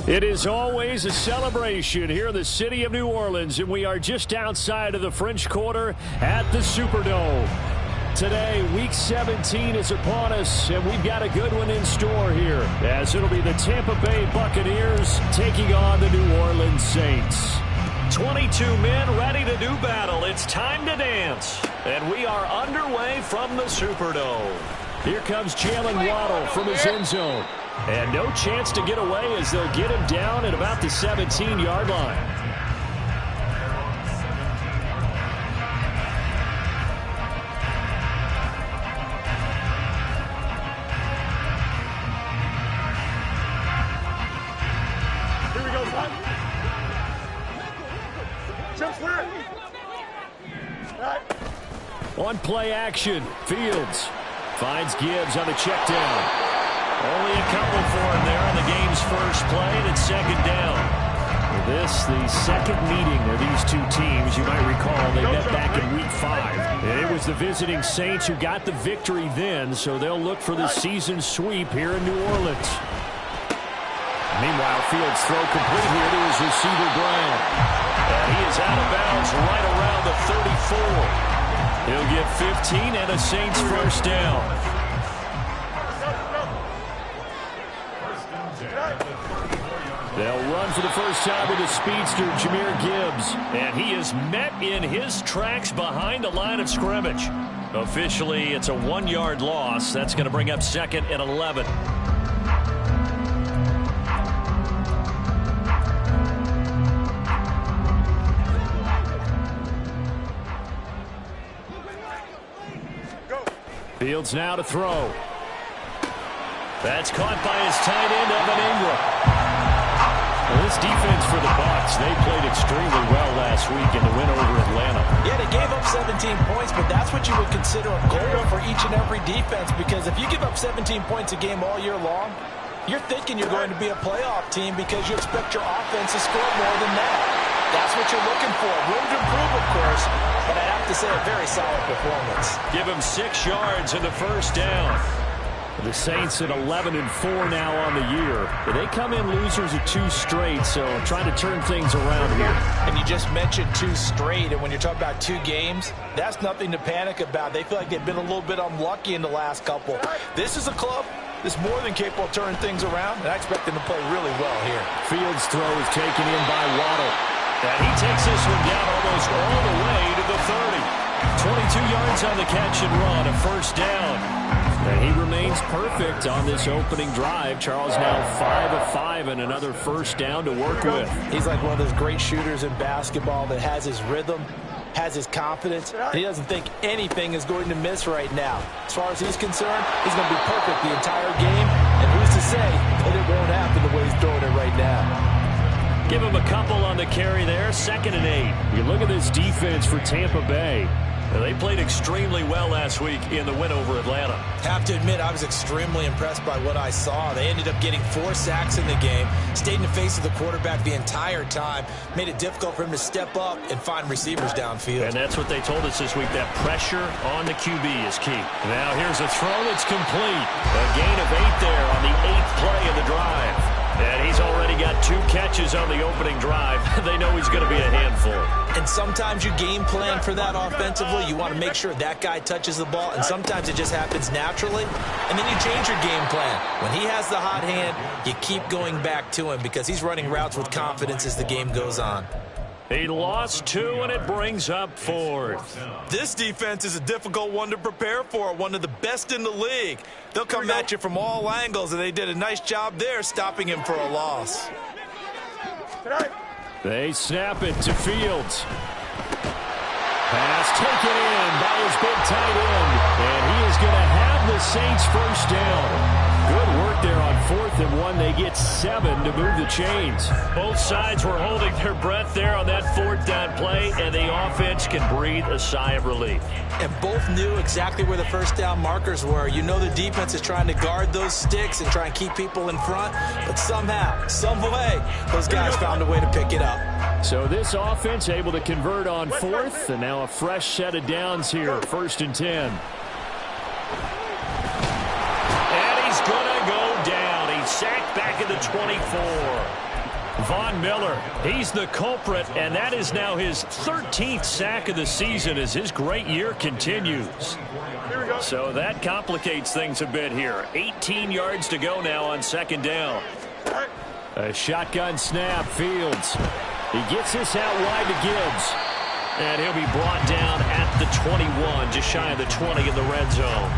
It is always a celebration here in the city of New Orleans, and we are just outside of the French Quarter at the Superdome. Today, Week 17 is upon us, and we've got a good one in store here, as it'll be the Tampa Bay Buccaneers taking on the New Orleans Saints. 22 men ready to do battle. It's time to dance, and we are underway from the Superdome. Here comes Jalen Waddle from his end zone. And no chance to get away as they'll get him down at about the 17-yard line. Here we go, son. Jump square. On play action, Fields finds Gibbs on the check down. Only a couple for him there on the game's first play, and it's second down. This, the second meeting of these two teams. You might recall they met back in Week 5. And it was the visiting Saints who got the victory then, so they'll look for the season sweep here in New Orleans. Meanwhile, Fields' throw complete here to his receiver, Brown. And he is out of bounds right around the 34. He'll get 15 and a Saints first down. They'll run for the first time with the speedster, Jahmyr Gibbs. And he is met in his tracks behind the line of scrimmage. Officially, it's a 1-yard loss. That's going to bring up second and 11. Fields now to throw. That's caught by his tight end, Evan Ingram. Well, this defense for the Bucs, they played extremely well last week in the win over Atlanta. Yeah, they gave up 17 points, but that's what you would consider a goal for each and every defense, because if you give up 17 points a game all year long, you're thinking you're going to be a playoff team because you expect your offense to score more than that. That's what you're looking for. Room to improve, of course, but I have to say a very solid performance. Give him 6 yards in the first down. The Saints at 11-4 now on the year. They come in losers of 2 straight, so trying to turn things around here. And you just mentioned 2 straight, and when you're talking about 2 games, that's nothing to panic about. They feel like they've been a little bit unlucky in the last couple. This is a club that's more than capable of turning things around, and I expect them to play really well here. Fields' throw is taken in by Waddle. And he takes this one down almost all the way to the 30. 22 yards on the catch and run, a first down. And he remains perfect on this opening drive. Charles now 5 of 5 and another first down to work with. He's like one of those great shooters in basketball that has his rhythm, has his confidence. He doesn't think anything is going to miss right now. As far as he's concerned, he's going to be perfect the entire game. And who's to say that it won't happen the way he's throwing it right now? Give him a couple on the carry there, 2nd and 8. You look at this defense for Tampa Bay. They played extremely well last week in the win over Atlanta. Have to admit, I was extremely impressed by what I saw. They ended up getting 4 sacks in the game, stayed in the face of the quarterback the entire time, made it difficult for him to step up and find receivers downfield. And that's what they told us this week, that pressure on the QB is key. Now here's a throw that's complete. A gain of 8 there on the 8th play of the drive. And he's already got 2 catches on the opening drive. They know he's going to be a handful. And sometimes you game plan for that offensively. You want to make sure that guy touches the ball, and sometimes it just happens naturally. And then you change your game plan. When he has the hot hand, you keep going back to him because he's running routes with confidence as the game goes on. He lost 2, and it brings up 4th. This defense is a difficult one to prepare for, one of the best in the league. They'll come at you from all angles, and they did a nice job there stopping him for a loss. They snap it to Fields. Pass taken in by his big tight end, and he is going to have the Saints first down. Good work there on 4th and 1. They get 7 to move the chains. Both sides were holding their breath there on that 4th down play, and the offense can breathe a sigh of relief. And both knew exactly where the first down markers were. You know the defense is trying to guard those sticks and try and keep people in front, but somehow, some way, those guys found a way to pick it up. So this offense able to convert on 4th, and now a fresh set of downs here, 1st and 10. Sacked back back at the 24. Von Miller, he's the culprit, and that is now his 13th sack of the season as his great year continues. So that complicates things a bit here. 18 yards to go now on second down. A shotgun snap, Fields. He gets this out wide to Gibbs. And he'll be brought down at the 21, just shy of the 20 in the red zone.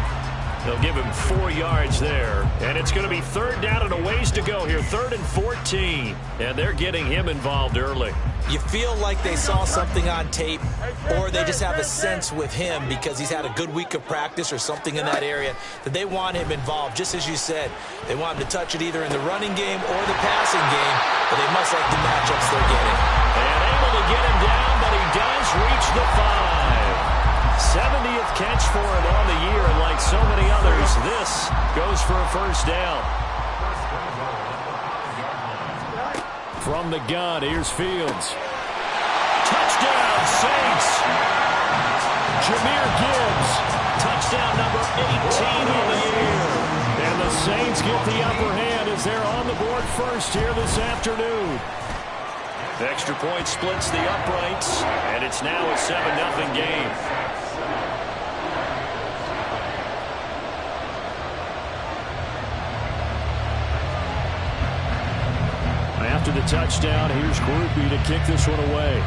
They'll give him 4 yards there. And it's going to be third down and a ways to go here. 3rd and 14. And they're getting him involved early. You feel like they saw something on tape, or they just have a sense with him because he's had a good week of practice or something in that area that they want him involved. Just as you said, they want him to touch it either in the running game or the passing game, but they must like the matchups they're getting. And able to get him down, but he does reach the 5. 70th catch for him on the year, and like so many others, this goes for a first down. From the gun, here's Fields. Touchdown, Saints! Jahmyr Gibbs, touchdown number 18 on the year. And the Saints get the upper hand as they're on the board first here this afternoon. The extra point splits the uprights, and it's now a 7-0 game. After the touchdown, here's Groupie to kick this one away.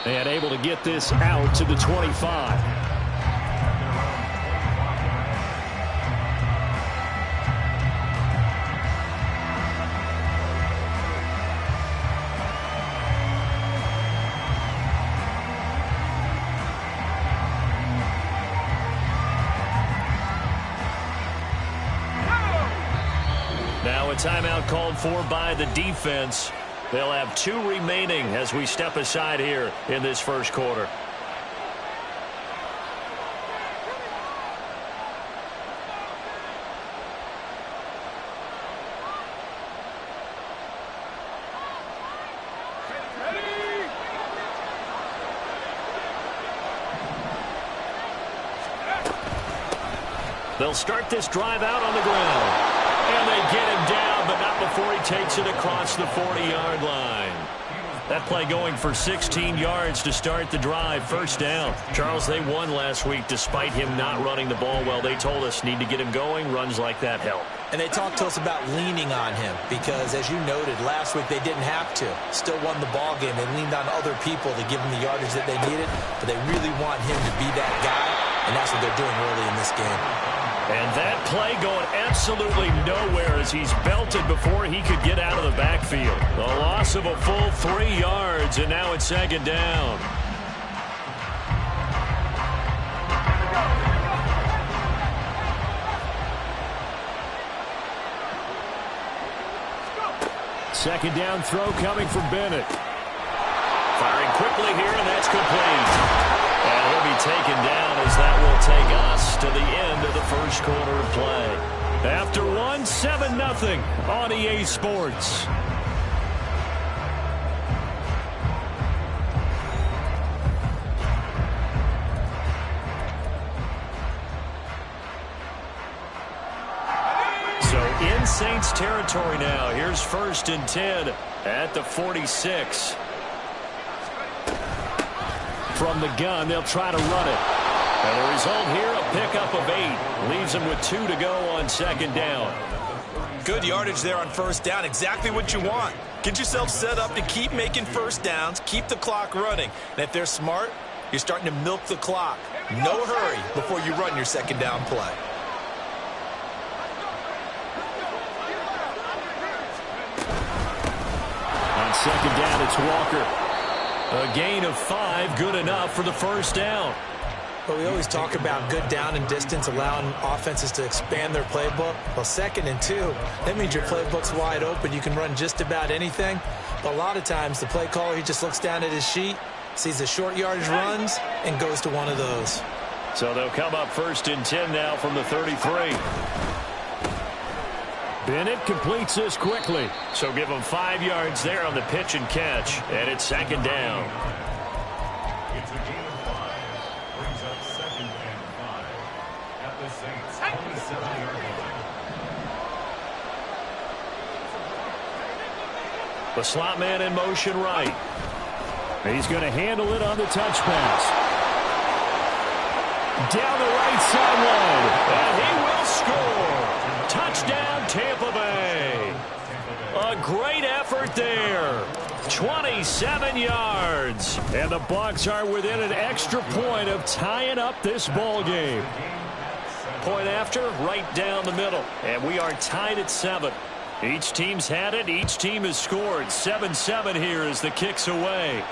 And able to get this out to the 25. Now a timeout called for by the defense. They'll have 2 remaining as we step aside here in this first quarter. They'll start this drive out on the ground. And they get him down, but not before he takes it across the 40-yard line. That play going for 16 yards to start the drive. First down. Charles, they won last week despite him not running the ball well. They told us need to get him going. Runs like that help. And they talked to us about leaning on him because, as you noted, last week they didn't have to. Still won the ball game. They leaned on other people to give them the yardage that they needed, but they really want him to be that guy, and that's what they're doing early in this game. And that play going absolutely nowhere as he's belted before he could get out of the backfield. A loss of a full 3 yards, and now it's second down. Second down throw coming from Bennett. Firing quickly here, and that's complete. And he'll be taken down as that will take us to the end of the first quarter of play. After one, 7-0 on EA Sports. So in Saints territory now. Here's 1st and 10 at the 46. From the gun, they'll try to run it. And the result here, a pickup of 8. Leaves them with 2 to go on second down. Good yardage there on first down. Exactly what you want. Get yourself set up to keep making first downs, keep the clock running. And if they're smart, you're starting to milk the clock. No hurry before you run your second down play. On second down, it's Walker. A gain of 5, good enough for the first down. But we always talk about good down and distance, allowing offenses to expand their playbook. Well, 2nd and 2, that means your playbook's wide open. You can run just about anything. But a lot of times, the play caller, he just looks down at his sheet, sees the short yardage runs, and goes to one of those. So they'll come up 1st and 10 now from the 33. Bennett completes this quickly. So give him 5 yards there on the pitch and catch. And it's second down. It's a gain of 5. Brings up 2nd and 5. The slot man in motion right. He's going to handle it on the touch pass. Down the right sideline. And he will score. Touchdown, Tampa Bay. A great effort there. 27 yards. And the Bucs are within an extra point of tying up this ball game. Point after, right down the middle. And we are tied at 7. Each team's had it. Each team has scored. 7-7 here as the kick's away.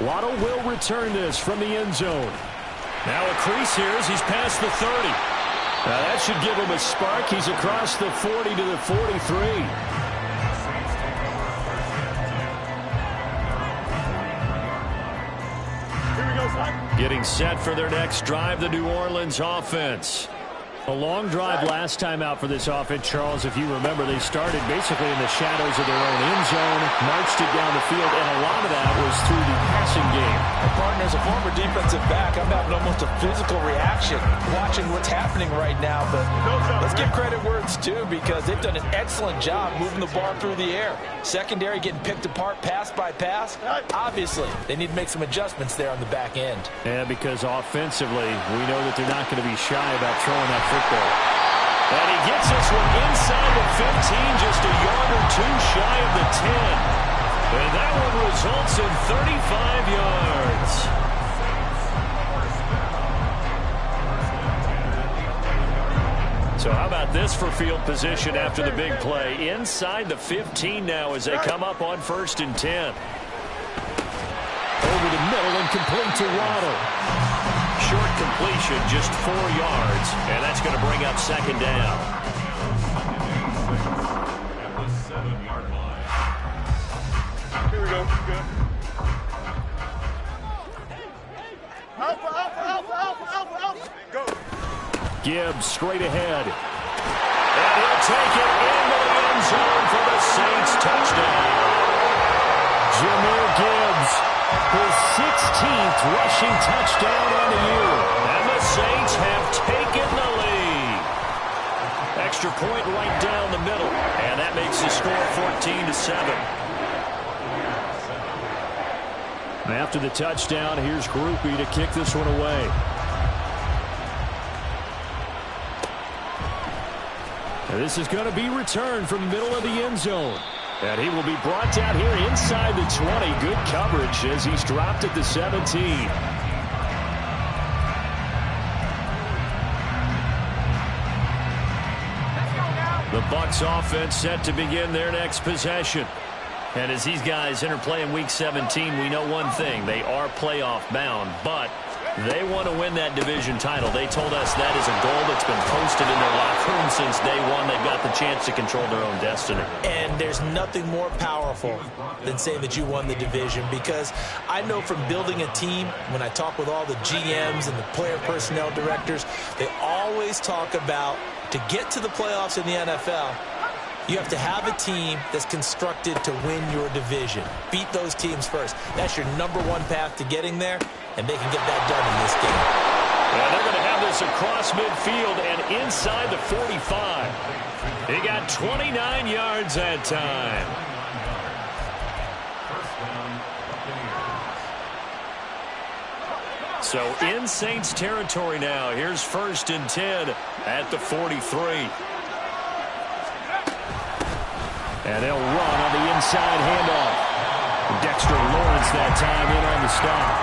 Waddle will return this from the end zone. Now a crease here as he's past the 30. Now that should give him a spark. He's across the 40 to the 43. Getting set for their next drive, the New Orleans offense. A long drive last time out for this offense, Charles. If you remember, they started basically in the shadows of their own end zone, marched it down the field, and a lot of that was through the passing game. Partner, as a former defensive back, I'm having almost a physical reaction watching what's happening right now. But let's give credit where it's due, because they've done an excellent job moving the ball through the air. Secondary getting picked apart pass by pass. Obviously, they need to make some adjustments there on the back end. Yeah, because offensively, we know that they're not going to be shy about throwing that football. And he gets this one inside the 15, just a yard or two shy of the 10. And that one results in 35 yards. So how about this for field position after the big play? Inside the 15 now as they come up on 1st and 10. Over the middle and complete to Waddle. Short completion, just 4 yards, and that's going to bring up 2nd down. Here we go. Good. Alpha. Go. Gibbs straight ahead. And he'll take it into the end zone for the Saints touchdown. Jahmyr Gibbs, his 16th rushing touchdown on the year. And the Saints have taken the lead. Extra point right down the middle. And that makes the score 14-7. After the touchdown, here's Groupie to kick this one away. And this is going to be returned from the middle of the end zone. And he will be brought down here inside the 20. Good coverage as he's dropped at the 17. The Bucs offense set to begin their next possession. And as these guys interplay in Week 17, we know one thing. They are playoff bound, but they want to win that division title. They told us that is a goal that's been posted in their locker room since day one. They've got the chance to control their own destiny. And there's nothing more powerful than saying that you won the division, because I know from building a team, when I talk with all the GMs and the player personnel directors, they always talk about, to get to the playoffs in the NFL, you have to have a team that's constructed to win your division. Beat those teams first. That's your #1 path to getting there, and they can get that done in this game. And they're going to have this across midfield and inside the 45. He got 29 yards that time. So in Saints territory now. Here's 1st and 10 at the 43. And they'll run on the inside handoff. Dexter Lawrence that time in on the stop.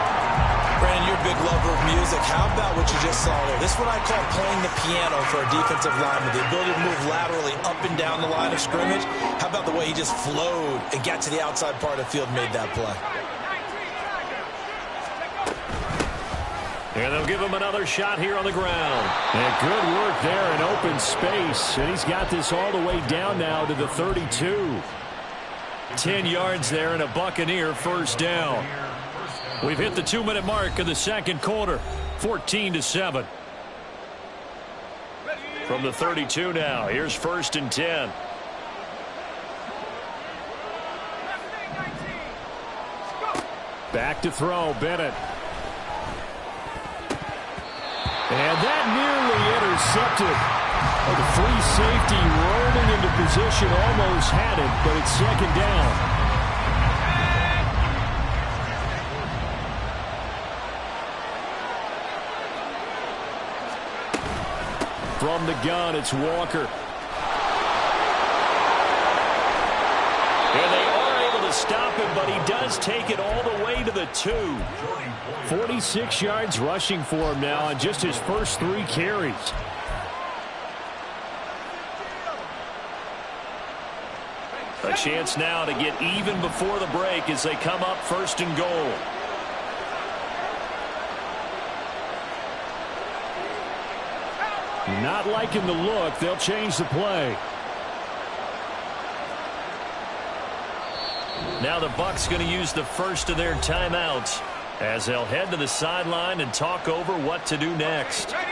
Brandon, you're a big lover of music. How about what you just saw there? This is what I call playing the piano for a defensive lineman. The ability to move laterally up and down the line of scrimmage. How about the way he just flowed and got to the outside part of the field and made that play? And they'll give him another shot here on the ground. And good work there in open space. And he's got this all the way down now to the 32. 10 yards there and a Buccaneer 1st down. We've hit the 2-minute mark of the 2nd quarter. 14-7. From the 32 now. Here's 1st and 10. Back to throw, Bennett. And that nearly intercepted. Well, the free safety rolling into position, almost had it, but it's second down. From the gun, it's Walker. And they are able to stop him, but he does take it all the way to the 2. 46 yards rushing for him now on just his first 3 carries. A chance now to get even before the break as they come up 1st and goal. Not liking the look. They'll change the play. Now the Bucs going to use the first of their timeouts as they'll head to the sideline and talk over what to do next. And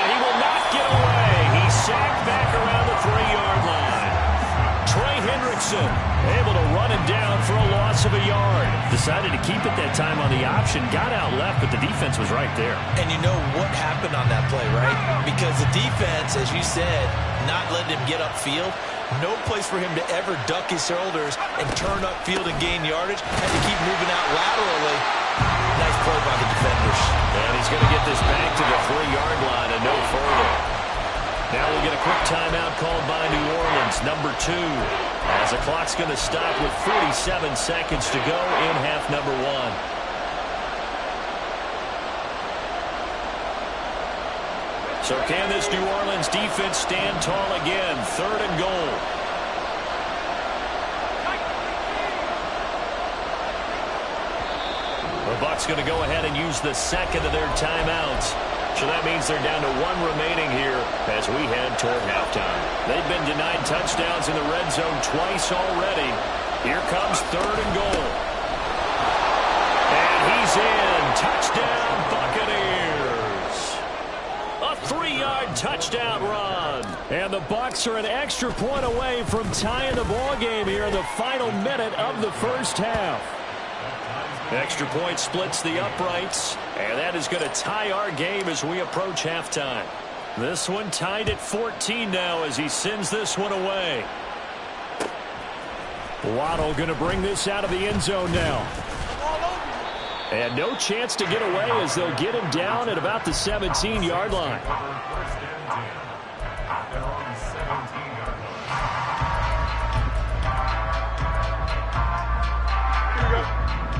he will not get away. He's sacked back around the 3-yard line. Trey Hendrickson able to run him down for a loss of a yard. Decided to keep it that time on the option. Got out left, but the defense was right there. And you know what happened on that play, right? Because the defense, as you said, not letting him get upfield. No place for him to ever duck his shoulders and turn upfield and gain yardage. Had to keep moving out laterally. Nice play by the defenders. And he's going to get this back to the 3-yard line and no further. Now we'll get a quick timeout called by New Orleans, number 2. As the clock's going to stop with 47 seconds to go in half number 1. So can this New Orleans defense stand tall again? 3rd and goal. The Bucs going to go ahead and use the second of their timeouts. So that means they're down to 1 remaining here as we head toward halftime. They've been denied touchdowns in the red zone twice already. Here comes 3rd and goal. And he's in. Touchdown, Buccaneers. A 3-yard touchdown run. And the Bucs are an extra point away from tying the ball game here in the final minute of the first half. Extra point splits the uprights, and that is going to tie our game as we approach halftime. This one tied at 14 now as he sends this one away. Waddle going to bring this out of the end zone now. And no chance to get away as they'll get him down at about the 17-yard line.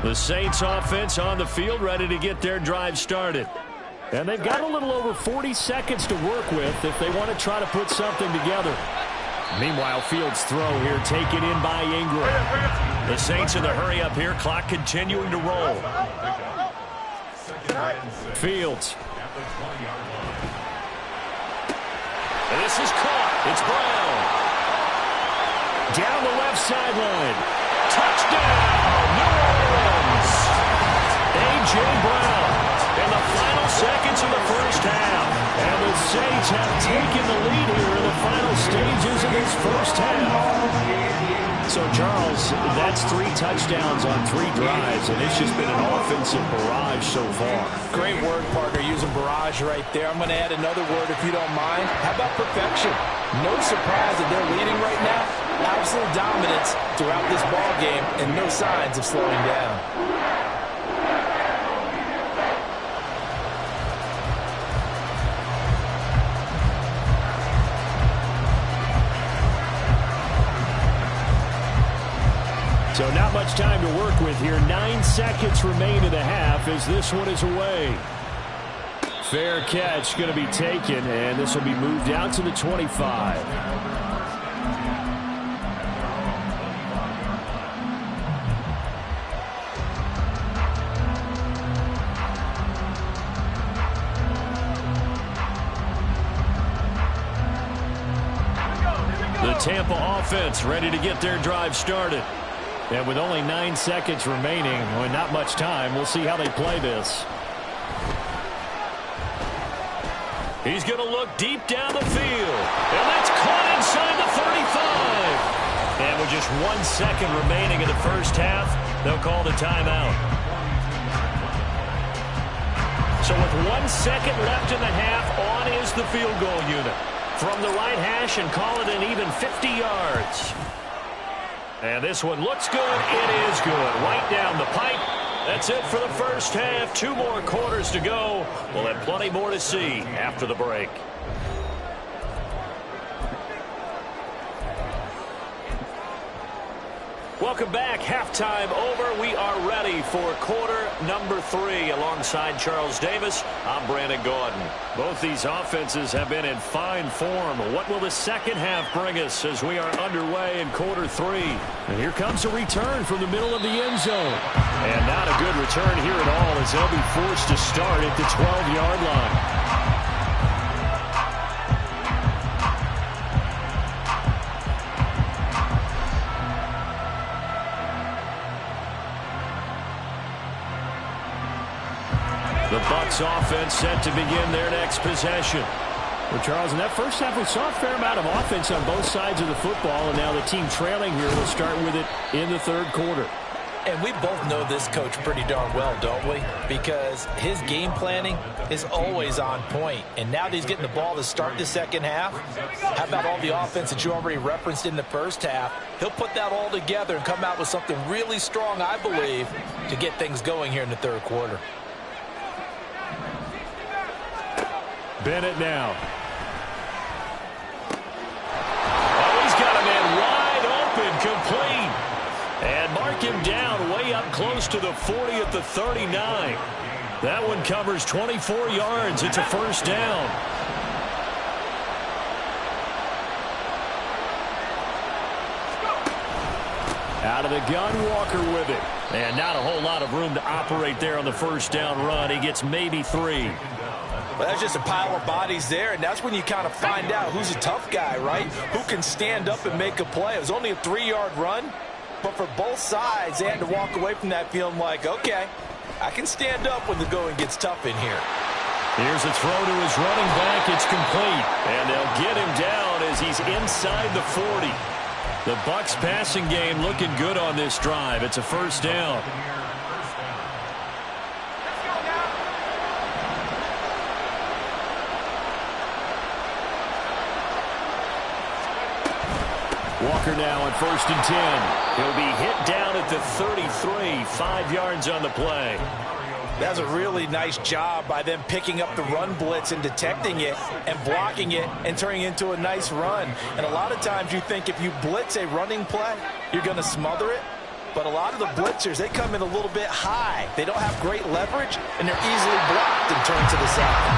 The Saints offense on the field ready to get their drive started. And they've got a little over 40 seconds to work with if they want to try to put something together. Meanwhile, Fields' throw here taken in by Ingram. The Saints in the hurry up here, clock continuing to roll. Fields. And this is caught. It's Brown. Down the left sideline. Touchdown, New Orleans. A.J. Brown in the final seconds of the first half. And the Saints have taken the lead here in the final stages of this first half. So, Charles, that's 3 touchdowns on 3 drives, and it's just been an offensive barrage so far. Great word, partner, using barrage right there. I'm going to add another word if you don't mind. How about perfection? No surprise that they're leading right now. Absolute dominance throughout this ball game and no signs of slowing down. So not much time to work with here. 9 seconds remain in the half as this one is away. Fair catch going to be taken, and this will be moved out to the 25. The Tampa offense ready to get their drive started. And with only 9 seconds remaining, well, not much time, we'll see how they play this. He's going to look deep down the field. And that's caught inside the 35. And with just 1 second remaining in the first half, They'll call the timeout. So with 1 second left in the half, on is the field goal unit. From the right hash and call it an even 50 yards. And this one looks good. It is good. Right down the pipe. That's it for the first half. 2 more quarters to go. We'll have plenty more to see after the break. Welcome back. Halftime over. We are ready for quarter number 3. Alongside Charles Davis, I'm Brandon Gaudin. Both these offenses have been in fine form. What will the second half bring us as we are underway in quarter 3? And here comes a return from the middle of the end zone. And not a good return here at all, as they'll be forced to start at the 12-yard line. The Bucs offense set to begin their next possession. Well, Charles, in that first half, we saw a fair amount of offense on both sides of the football, and now the team trailing here will start with it in the third quarter. And we both know this coach pretty darn well, don't we? Because his game planning is always on point. And now that he's getting the ball to start the second half, how about all the offense that you already referenced in the first half? He'll put that all together and come out with something really strong, I believe, to get things going here in the third quarter. Bennett now. Oh, he's got a man wide open, complete. And mark him down way up close to the 40 at the 39. That one covers 24 yards. It's a first down. Out of the gun, Walker with it. And not a whole lot of room to operate there on the first down run. He gets maybe 3. Well, that's just a pile of bodies there, and that's when you kind of find out who's a tough guy, right? Who can stand up and make a play. It was only a 3-yard run, but for both sides, they had to walk away from that feeling like, okay, I can stand up when the going gets tough in here. Here's a throw to his running back. It's complete, and they'll get him down as he's inside the 40. The Bucs passing game looking good on this drive. It's a first down. Walker now on 1st and 10. He'll be hit down at the 33, 5 yards on the play. That's a really nice job by them picking up the run blitz and detecting it and blocking it and turning it into a nice run. And a lot of times you think if you blitz a running play, you're going to smother it. But a lot of the blitzers, they come in a little bit high. They don't have great leverage, and they're easily blocked and turned to the side.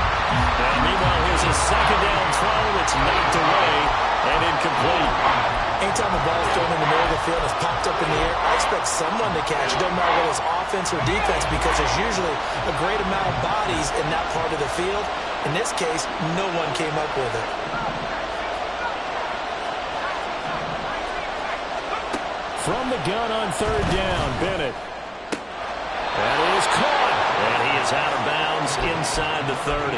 Now, meanwhile, here's a second down throw. It's knocked away and incomplete. Anytime the ball is thrown in the middle of the field, it's popped up in the air, I expect someone to catch it. Doesn't matter whether it's offense or defense, because there's usually a great amount of bodies in that part of the field. In this case, no one came up with it. From the gun on 3rd down, Bennett. That is caught, and he is out of bounds inside the 30.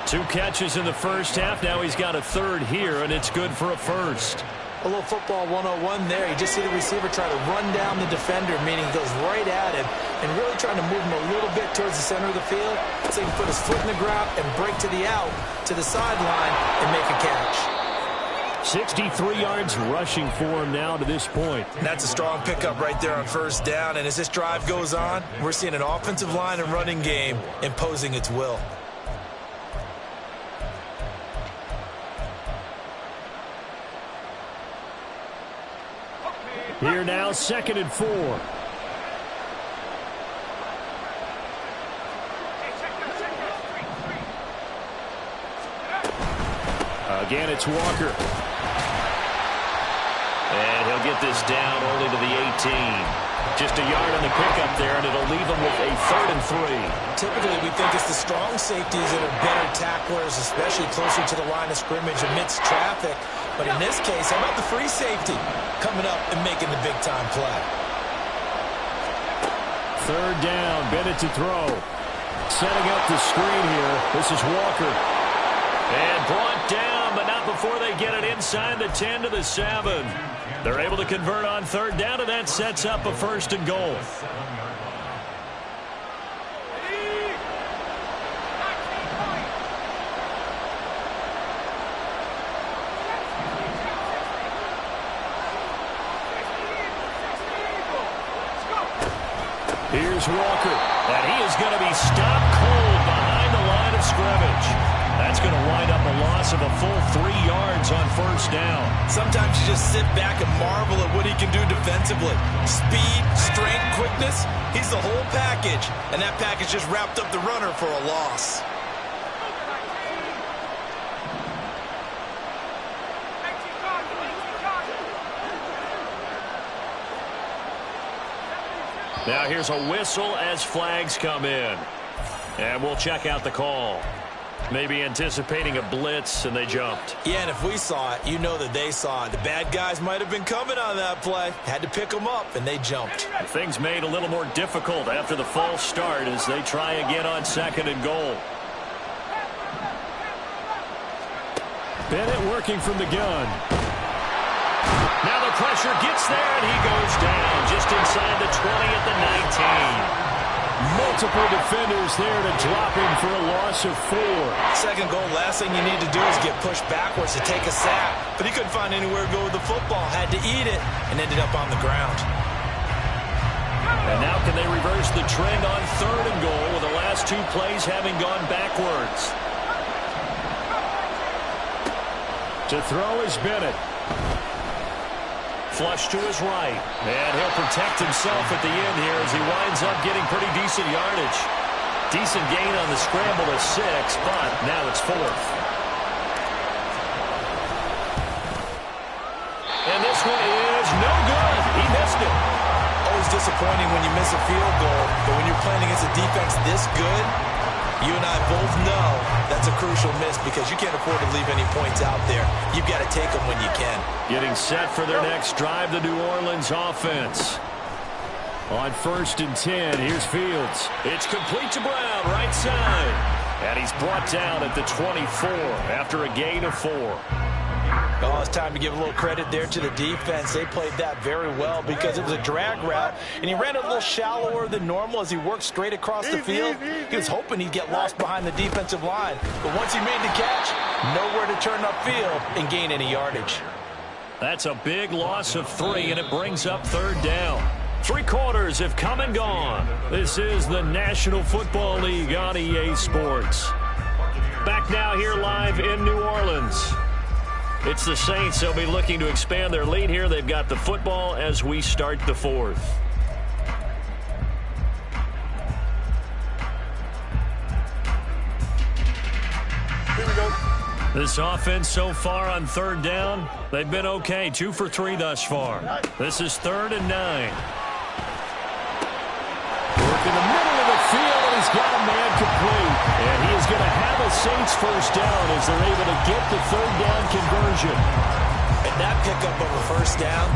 2 catches in the first half. Now he's got a 3rd here, and it's good for a first. A little football 101 there. You just see the receiver try to run down the defender, meaning he goes right at him and really trying to move him a little bit towards the center of the field so he can put his foot in the ground and break to the out, to the sideline, and make a catch. 63 yards rushing for him now to this point. That's a strong pickup right there on 1st down, and as this drive goes on, we're seeing an offensive line and running game imposing its will. Here now, 2nd and 4. Again, it's Walker. And he'll get this down only to the 18. Just a yard on the pickup there, and it'll leave him with a 3rd and 3. Typically, we think it's the strong safeties that are better tacklers, especially closer to the line of scrimmage amidst traffic. But in this case, how about the free safety coming up and making the big-time play? 3rd down, Bennett to throw. Setting up the screen here. This is Walker. And brought down, but not before they get it inside the 10 to the 7. They're able to convert on third down, and that sets up a first and goal. Here's Walker, and he is going to be stopped cold behind the line of scrimmage. That's going to wind up a loss of a full 3 yards on first down. Sometimes you just sit back and marvel at what he can do defensively. Speed, strength, quickness, he's the whole package. And that package just wrapped up the runner for a loss. Now here's a whistle as flags come in. And we'll check out the call. Maybe anticipating a blitz, and they jumped. Yeah, and if we saw it, you know that they saw it. The bad guys might have been coming on that play. Had to pick them up, and they jumped. Things made a little more difficult after the false start as they try again on second and goal. Bennett working from the gun. Now the pressure gets there, and he goes down just inside the 20 at the 19. Multiple defenders there to drop him for a loss of 4. Second goal, last thing you need to do is get pushed backwards to take a sack. But he couldn't find anywhere to go with the football. Had to eat it and ended up on the ground. And now can they reverse the trend on third and goal with the last 2 plays having gone backwards? To throw is Bennett. Flush to his right. And he'll protect himself at the end here as he winds up getting pretty decent yardage. Decent gain on the scramble to 6, but now it's 4th. And this one is no good. He missed it. Always disappointing when you miss a field goal, but when you're playing against a defense this good, you and I both know that's a crucial miss because you can't afford to leave any points out there. You've got to take them when you can. Getting set for their next drive, the New Orleans offense. On 1st and 10, here's Fields. It's complete to Brown, right side. And he's brought down at the 24 after a gain of 4. Oh, it's time to give a little credit there to the defense. They played that very well because it was a drag route, and he ran a little shallower than normal as he worked straight across the field. He was hoping he'd get lost behind the defensive line, but once he made the catch, nowhere to turn upfield and gain any yardage. That's a big loss of 3, and it brings up third down. 3 quarters have come and gone. This is the National Football League on EA Sports. Back now here live in New Orleans. It's the Saints. They'll be looking to expand their lead here. They've got the football as we start the 4th. Here we go. This offense so far on third down, they've been okay. 2 for 3 thus far. This is 3rd and 9. Work in the middle of the field, and he's got a man complete. And he is going to have a Saints first down as they're able to get the third down conversion. And that pickup of a first down,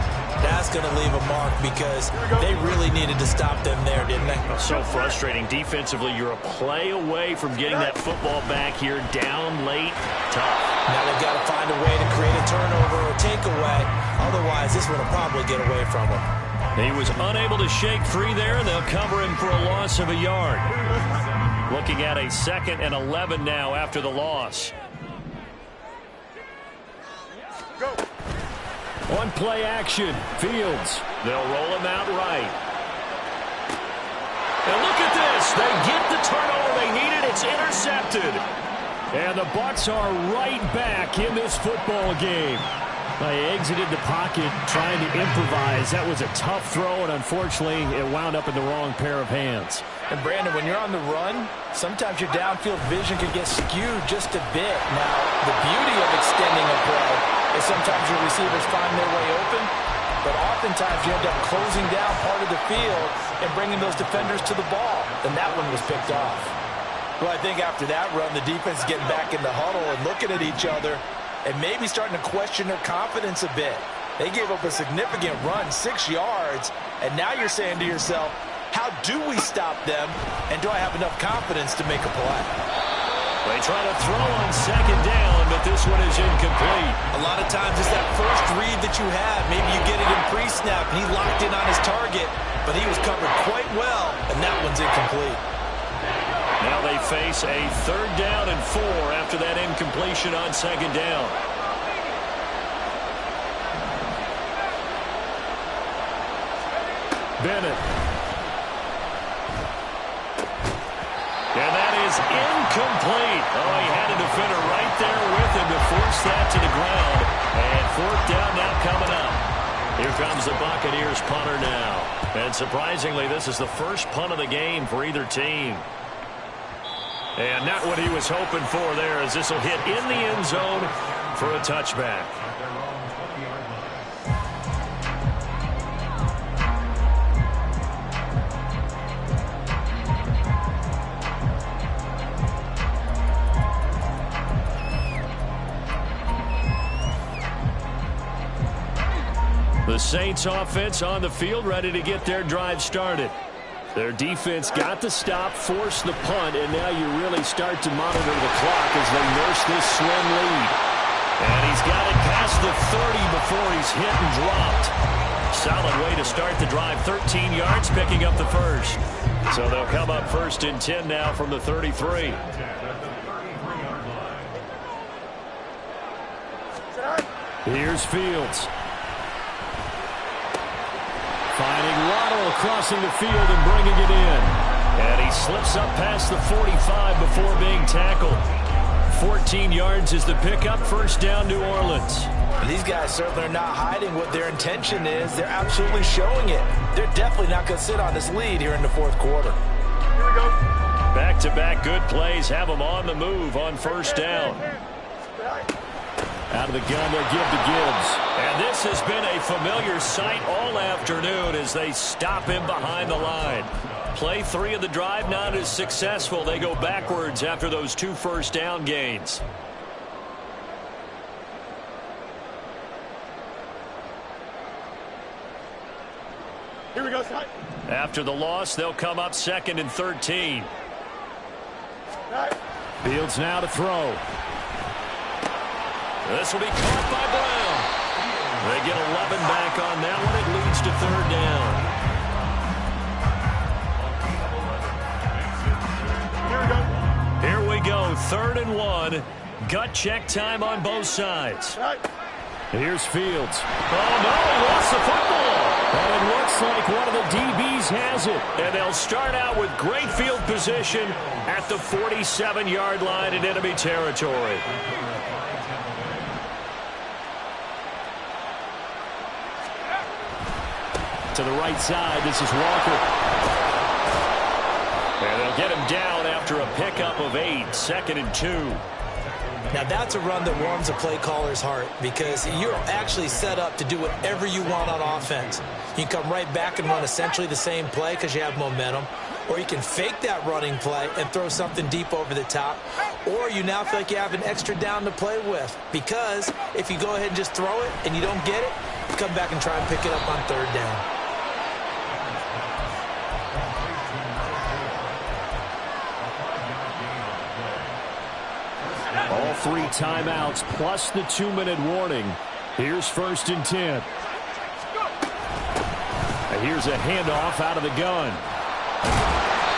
that's going to leave a mark because they really needed to stop them there, didn't they? So frustrating. Defensively, you're a play away from getting that football back here down late. Tough. Now they've got to find a way to create a turnover or takeaway. Otherwise, this one will probably get away from them. He was unable to shake free there, and they'll cover him for a loss of a yard. Looking at a 2nd and 11 now after the loss. Go. On play action, Fields. They'll roll him out right. And look at this. They get the turnover they needed. It's intercepted. And the Bucs are right back in this football game. They exited the pocket trying to improvise. That was a tough throw, and unfortunately, it wound up in the wrong pair of hands. And Brandon, when you're on the run, sometimes your downfield vision can get skewed just a bit. Now, the beauty of extending a play is sometimes your receivers find their way open, but oftentimes you end up closing down part of the field and bringing those defenders to the ball. And that one was picked off. Well, I think after that run, the defense is getting back in the huddle and looking at each other and maybe starting to question their confidence a bit. They gave up a significant run, 6 yards, and now you're saying to yourself, how do we stop them, and do I have enough confidence to make a play? They They try to throw on second down, but this one is incomplete. A lot of times it's that first read that you have. Maybe you get it in pre-snap, and he locked in on his target, but he was covered quite well, and that one's incomplete. Now they face a 3rd down and 4 after that incompletion on second down. Bennett. And that is incomplete. Oh, he had a defender right there with him to force that to the ground. And 4th down now coming up. Here comes the Buccaneers punter now. And surprisingly, this is the first punt of the game for either team. And not what he was hoping for there, as this will hit in the end zone for a touchback. The Saints offense on the field, ready to get their drive started. Their defense got the stop, forced the punt, and now you really start to monitor the clock as they nurse this slim lead. And he's got it past the 30 before he's hit and dropped. Solid way to start the drive. 13 yards, picking up the first. So they'll come up 1st and 10 now from the 33. Here's Fields. Finding Waddle, crossing the field and bringing it in. And he slips up past the 45 before being tackled. 14 yards is the pickup. 1st down, New Orleans. These guys certainly are not hiding what their intention is. They're absolutely showing it. They're definitely not going to sit on this lead here in the 4th quarter. Here we go. Back-to-back good plays have them on the move on 1st down. Out of the gun, they'll give to Gibbs. And this has been a familiar sight all afternoon as they stop him behind the line. Play 3 of the drive not as successful. They go backwards after those 2 first down gains. Here we go, Scott. After the loss, they'll come up 2nd and 13. Fields now to throw. This will be caught by Brown. They get 11 back on that one. It leads to 3rd down. Here we go. Here we go. 3rd and 1. Gut check time on both sides. Here's Fields. Oh, no, he lost the football. And it looks like one of the DBs has it. And they'll start out with great field position at the 47-yard line in enemy territory. To the right side, this is Walker. And they'll get him down after a pickup of 8, 2nd and 2. Now that's a run that warms a play caller's heart because you're actually set up to do whatever you want on offense. You can come right back and run essentially the same play because you have momentum, or you can fake that running play and throw something deep over the top, or you now feel like you have an extra down to play with because if you go ahead and just throw it and you don't get it, you come back and try and pick it up on 3rd down. All 3 timeouts plus the 2-minute warning. Here's 1st and 10. And here's a handoff out of the gun.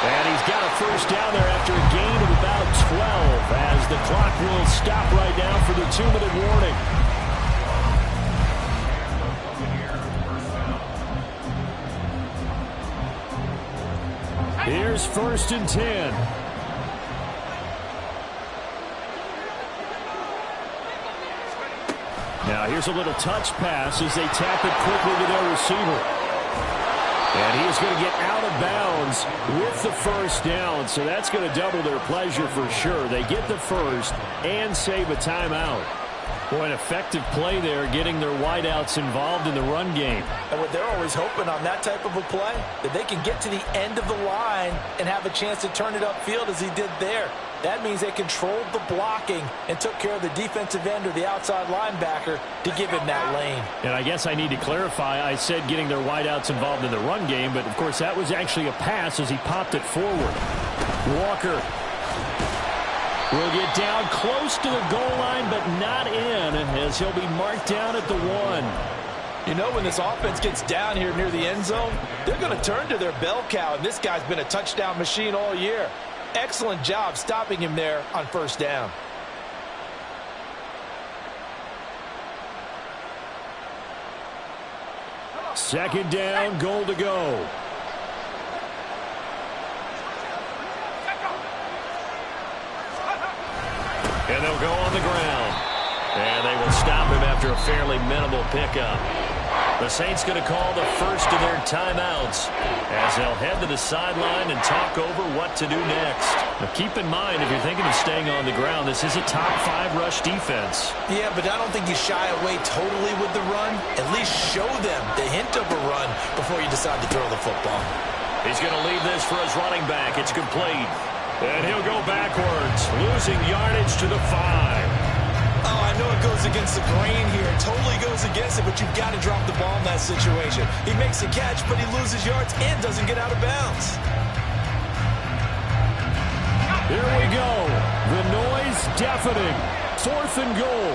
And he's got a 1st down there after a gain of about 12 as the clock will stop right now for the 2-minute warning. Here's 1st and 10. Now here's a little touch pass as they tap it quickly to their receiver. And he is going to get out of bounds with the 1st down, so that's going to double their pleasure for sure. They get the 1st and save a timeout. Boy, an effective play there, getting their wideouts involved in the run game. And what they're always hoping on that type of a play, that they can get to the end of the line and have a chance to turn it upfield as he did there. That means they controlled the blocking and took care of the defensive end or the outside linebacker to give him that lane. And I guess I need to clarify, I said getting their wideouts involved in the run game, but of course that was actually a pass as he popped it forward. Walker. will get down close to the goal line, but not in, as he'll be marked down at the 1. You know, when this offense gets down here near the end zone, they're going to turn to their bell cow, and this guy's been a touchdown machine all year. Excellent job stopping him there on first down. Second down, goal to go. And they'll go on the ground. And they will stop him after a fairly minimal pickup. The Saints going to call the first of their timeouts as they'll head to the sideline and talk over what to do next. Now keep in mind, if you're thinking of staying on the ground, this is a top 5 rush defense. Yeah, but I don't think you shy away totally with the run. At least show them the hint of a run before you decide to throw the football. He's going to leave this for his running back. It's complete. And he'll go backwards, losing yardage to the 5. Oh, I know it goes against the grain here. It totally goes against it, but you've got to drop the ball in that situation. He makes a catch, but he loses yards and doesn't get out of bounds. Here we go. The noise deafening. 4th and goal.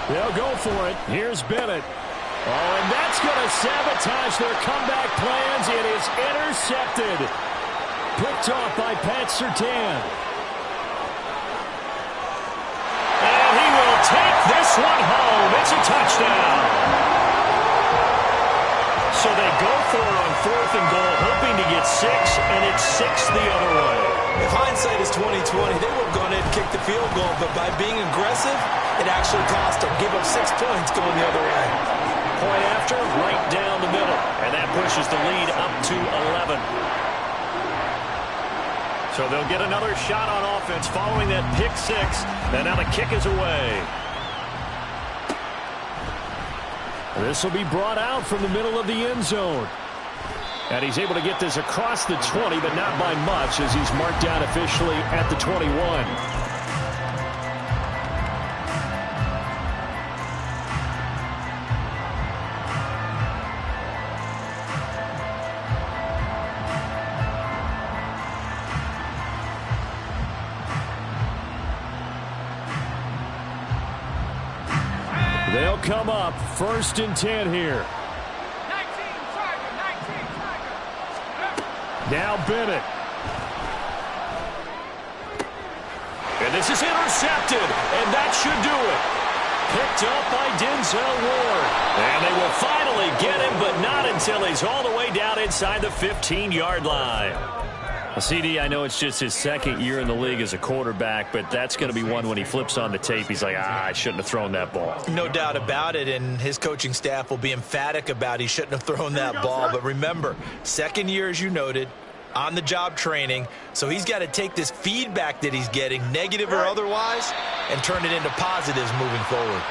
They'll go for it. Here's Bennett. Oh, and that's going to sabotage their comeback plans. It is intercepted. Picked off by Pat Surtain. And he will take this one home. It's a touchdown. So they go for it on 4th and goal, hoping to get 6, and it's 6 the other way. If hindsight is 20/20, they would have gone ahead and kicked the field goal, but by being aggressive, it actually cost them. Give up 6 points going the other way. Point after, right down the middle, and that pushes the lead up to 11. So they'll get another shot on offense following that pick 6, and now the kick is away. This will be brought out from the middle of the end zone. And he's able to get this across the 20, but not by much, as he's marked down officially at the 21. They'll come up 1st and 10 here. Now Bennett. And this is intercepted, and that should do it. Picked up by Denzel Ward. And they will finally get him, but not until he's all the way down inside the 15-yard line. Well, CD, I know it's just his 2nd year in the league as a quarterback, but that's going to be one when he flips on the tape, he's like, I shouldn't have thrown that ball. No doubt about it, and his coaching staff will be emphatic about he shouldn't have thrown that ball. But remember, 2nd year, as you noted, on-the-job training, so he's got to take this feedback that he's getting, negative or otherwise, and turn it into positives moving forward.